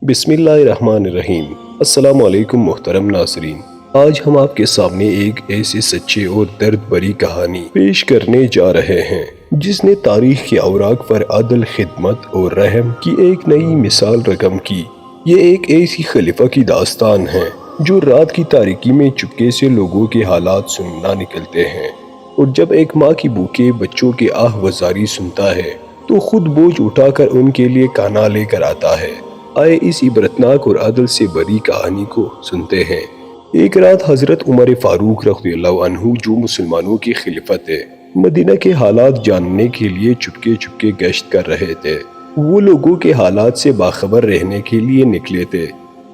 बिस्मिल्लाहिर्रहमानिर्रहीम। अस्सलाम वालेकुम मोहतरम नाज़रीन। आज हम आपके सामने एक ऐसे सच्चे और दर्द भरी कहानी पेश करने जा रहे हैं जिसने तारीख के औराक पर अदल, खिदमत और रहम की एक नई मिसाल रकम की। ये एक ऐसी खलीफा की दास्तान है जो रात की तारीकी में चुपके से लोगों के हालात सुनना निकलते हैं, और जब एक माँ की भूखे बच्चों के आह वजारी सुनता है तो खुद बोझ उठाकर उनके लिए खाना लेकर आता है। आए इस इबरतनाक और अदल से बड़ी कहानी को सुनते हैं। एक रात हजरत उमर फारूक रज़ियल्लाहु अन्हु, जो मुसलमानों की खिलाफत थे, मदीना के हालात जानने के लिए चुपके चुपके गश्त कर रहे थे। वो लोगों के हालात से बाखबर रहने के लिए निकले थे।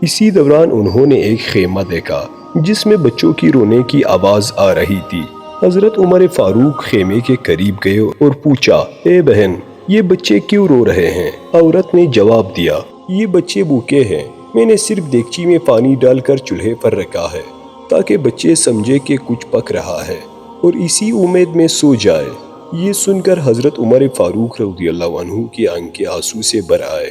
इसी दौरान उन्होंने एक खेमा देखा जिसमें बच्चों की रोने की आवाज आ रही थी। हजरत उमर फारूक खेमे के करीब गए और पूछा, ए बहन, ये बच्चे क्यों रो रहे हैं? औरत ने जवाब दिया, ये बच्चे भूखे हैं। मैंने सिर्फ देगची में पानी डालकर चूल्हे पर रखा है ताकि बच्चे समझे कि कुछ पक रहा है और इसी उम्मीद में सो जाए। ये सुनकर हजरत उमर फारूक रज़ियल्लाहु अन्हु की आंखें आंसू से भर आए।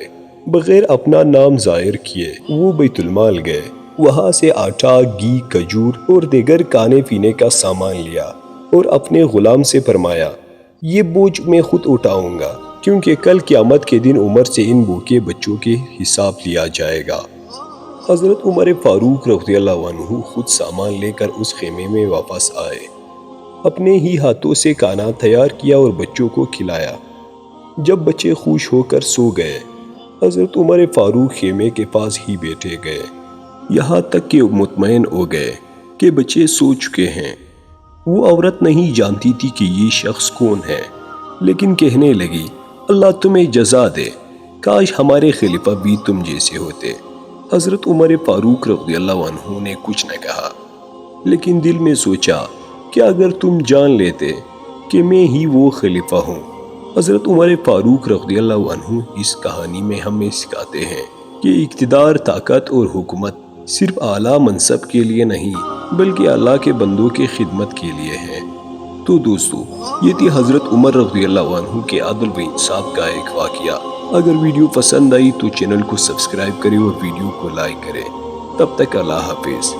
बगैर अपना नाम जाहिर किए वो बैतुलमाल गए। वहाँ से आटा, घी, खजूर और दीगर खाने पीने का सामान लिया और अपने गुलाम से फरमाया, ये बोझ मैं खुद उठाऊंगा, क्योंकि कल क़यामत के दिन उमर से इन भूखे बच्चों के हिसाब लिया जाएगा। हजरत उमर फारूक रज़ियल्लाहु अन्हु खुद सामान लेकर उस खेमे में वापस आए। अपने ही हाथों से खाना तैयार किया और बच्चों को खिलाया। जब बच्चे खुश होकर सो गए, हजरत उमर फारूक खेमे के पास ही बैठे गए, यहाँ तक कि मुतमईन हो गए कि बच्चे सो चुके हैं। वो औरत नहीं जानती थी कि ये शख्स कौन है, लेकिन कहने लगी, अल्लाह तुम्हें जज़ा दे, काश हमारे खलीफा भी तुम जैसे होते। हजरत उमर फारूक रज़ियल्लाहु अन्हु ने कुछ न कहा, लेकिन दिल में सोचा कि अगर तुम जान लेते कि मैं ही वो खलीफा हूँ। हजरत उमर फारूक रज़ियल्लाहु अन्हु इस कहानी में हमें सिखाते हैं कि इक़्तिदार, ताकत और हुकूमत सिर्फ आला मनसब के लिए नहीं, बल्कि अल्लाह के बंदों की खिदमत के लिए है। तो दोस्तों, ये थी हजरत उमर रज़ियल्लाहु अन्हु के अदल व इंसाफ का एक वाक़या। अगर वीडियो पसंद आई तो चैनल को सब्सक्राइब करें और वीडियो को लाइक करें। तब तक अल्लाह हाफिज़।